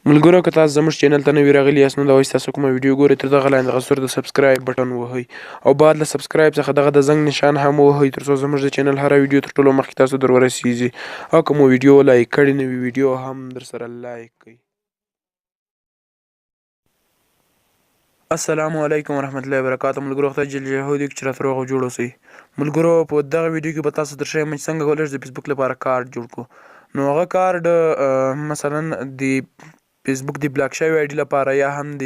ملګرو که تاسو زموږ چینل ته نوي راغلي یاست نو دا وایي تاسو کومه ویډیو ګورئ تر دغه لاندې دغه سور د سبسکرایب بټن ووهئ او بعد له سبسکرایب څخه دغه د زنګ نشان هم ووهئ تر څو زموږ د چینل هره ویډیو تر ټولو مخکې تاسو در ورسیږي او که مو ویډیو لایک کړې نه وي ویډیو هم در سره لایک کړئ. السلام علیکم ورحمت الله وبرکاته. ملګرو خدای جل جلاله دې چې راته روغ او جوړ اوسئ. ملګرو په دغه ویډیو کې به تاسو درښیم چې څنګه کولی شو د فیسبوک لپاره کارډ جوړ کړو. نو هغه کارډ مثلا د فیسبوک د بلاک شوي آی ډي لپاره یا هم د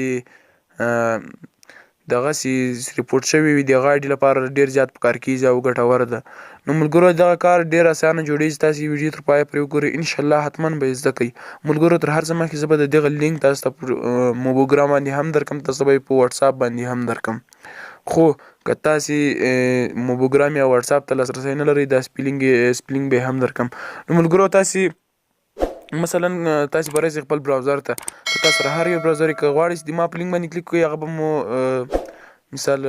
دغسې ریپورټ شوي وي د هغه آی ډي لپاره ډېر زیات په کار کېږي او ګټور ده. نو ملګرو دغه کار ډېر اسانه جوړېږي. تاسې ویډیو تر پایه پرې وګورئ انشاءالله حتما به یې زده کوئ. ملګرو تر هر څه مخکې زه به د دغه لینک تاسو ته په موبوګرام باندې هم درکړم، تاسو به یې په وټساپ باندې هم درکړم. خو که تاسې موبوګرام یا وټساپ ته لاسرسی نه لرئ دا سپیلینګ به یې هم درکړم. نو ملګرو تاسې مثلا تاسې به راسئ خپل براوزر ته، که تاسو سره هر یو براوزر که غواړئ چې د ما په لینک باندې کلیک کړئ هغه به مو مثال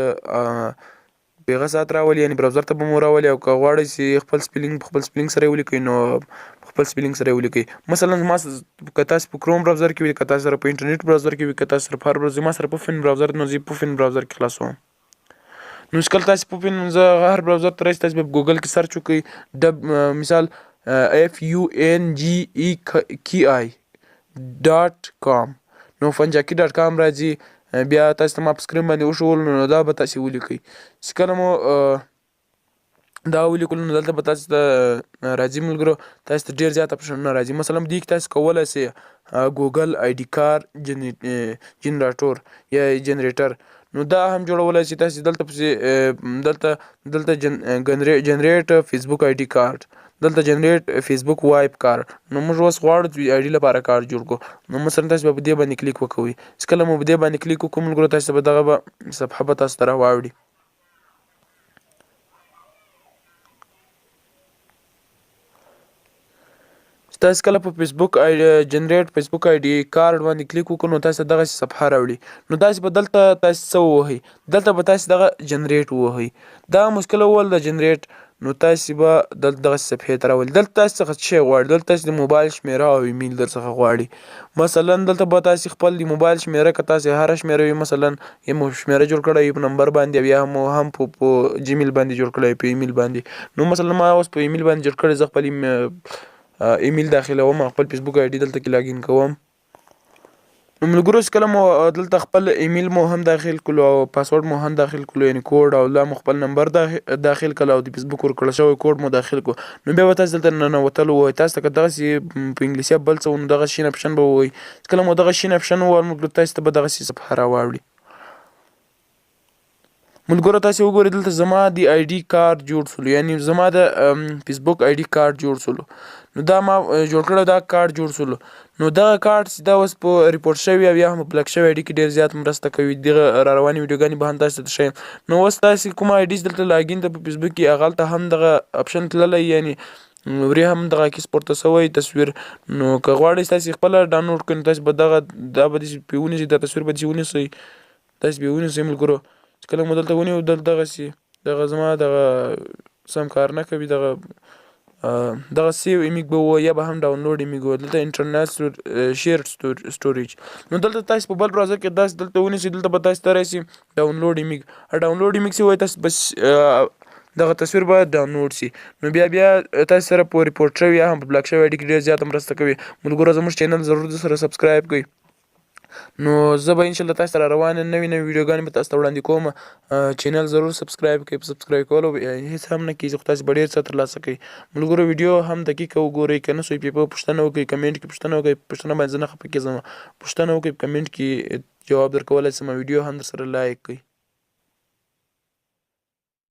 پیغه ساعت راولي، یعنې براوزر ته به مو راولي. او که غواړئ چې خپل سپیلینګ په خپل سپیلینګ سره یې ولیکئ نو په خپل سپیلینګ سره یې ولیکئ. مثلا ما که تاسې په کروم براوزر کې وي، که تاسو سره په انټرنیټ براوزر کې وي، که تاسو سره په هر براوزر ما سره پوفین براوزر نو زه پوفین براوزر کې خلاصوم. نو چې کله تاسې پوفین زه هر براوزر ته راشئ تاسې به په ګوګل کې سرچ وکړئ مثال funjaki.com نو funjaki.com راځي. بیا تاسو ته ما په سکرین باندې وښول نو دا به تاسې ولیکئ. چې کله مو دا ولیکلو نو دلته به تاسو ته راځي ملګرو تاسو ته ډېر زیات اپشنونه راځي. مثلا دې کې تاسو کولی شئ ګوګل آی ډي کارډ جنریټور یا جنریټر نو دا هم جوړولی شئ. تاسې دلته جنریټ فیسبوک آی ډي کارډ، دلته جنریټ فیسبوک وایپ کارډ. نو موږ اوس غواړو چې آی ډي لپاره کارډ جوړ کړو. نو مثلا تاسې به په دې باندې کلیک وکوئ. چې کله مو په دې باندې کلیک وکړو ملګرو تاسې به دغه صفحه به تاسو ته راواوړي. تاسو کله په فیسبوک جنریټ فیسبوک آی ډي کارډ باندې کلیک وکړو نو تاسو دغسې صفحه راوړي. نو تاسې به دلته تاسې څه ووهئ، دلته به تاسې دغه جنریټ ووهئ. دا مشکله وول د جنریټ نو تاسې به دلته دغسې صفحې ته راولي. دلته تاسې څخه څه شی غواړي، دلته تاسې د موبایل شمېره او ایمیل در څخه غواړي. مثلا دلته به تاسې خپل د موبایل شمېره که تاسې هره شمېره وي مثلا یا مو شمېره جوړ کړی وي په نمبر باندې او یا مو هم په جیمیل باندې جوړ کړی وي په ایمیل باندې. نو مثلا ما اوس په ایمیل باندې جوړ کړی، زه خپل ایمیل داخلوم او خپل فیسبوک آی ډي دلته کې لاګین کوم. نو ملګرو چې کله مو دلته خپل ایمیل مو هم داخل کړلو او پاسورډ مو هم داخل کړلو یعنې کوډ او لا مو خپل نمبر داخل کړل او د فیسبوک ورکړل شوی کوډ مو داخل کړو نو بیا به تاسو دلته ننوتل ووایي. تاسو ته که دغسې په انګلیسي یا بل څه و نو دغه شین اپشن به ووایي. چې کله مو دغه شین اپشن وویل ملګرو تاسو ته به دغسې صفحه راواوړي. ملګرو تاسې وګورئ دلته زما د آی ډي کارډ جوړ شولو، یعنې زما د فیسبوک آی ډي کارډ جوړ شولو. نو دا ما جوړ کړی دا کارډ جوړ شولو. نو دغه کارډ چې دا اوس په ریپورټ شوي او یا هم په بلاک شوي آی ډي کې ډېر زیات مرسته کوي. دغه را روانې ویډیوګانې به هم تاسو ته ښیم. نو اوس تاسې کومه آی ډي چې دلته لاګین ته په فیسبوک کې هغه هلته هم دغه اپشن تللی یعنې ورې هم دغه عکس پورته شوی تصویر. نو که غواړئ تاسې خپله ډاونلوډ کړئ نو تاسې به دا به داسې پرې ونیسئ، دا تصویر به داسې ونیسئ، تاسې به یې ونیسئ ملګرو. چې کله مو دلته ونیو دغسې دغه زما دغه سم کار نه کوي، دغه سیو ایمیک به ووایي یا به هم ډاونلوډ ایمیک ووایي. دلته انټرنل شیر سټوریج نو دلته تاسې په بل براوزر کې داسې دلته ونیسئ، دلته به تاسې ته راشي ډاونلوډ ایمیک. ډاونلوډ ایمیک چې ووایي تاسې بس دغه تصویر به ډاونلوډ شي. نو بیا تاسې سره په ریپورټ شوي یا هم په بلاک شوي آی ډي کې ډېر زیاته مرسته کوي. ملګرو زموږ چینل ضرور سره سبسکرایب کړئ. نو زه به انشاءالله تاسو ته را روانې نوې ویډیوګانې به تاسو ته وړاندې کوم. چینل ضرور سبسکرایب کړئ. په سبسکرایب کولو هېڅ هم نه کېږي خو تاسې به ډېر څه ترلاسه کوئ. ملګرو ویډیو هم دقیقه وګورئ، که نه سوی پرې پوښتنه وکړئ، کمنټ کې پوښتنه وکړئ. پوښتنه باندې زه نه خفه کېږم، پوښتنه وکړئ په کمنټ کې جواب درکولی شم. ویډیو هم در سره لایک کړئ.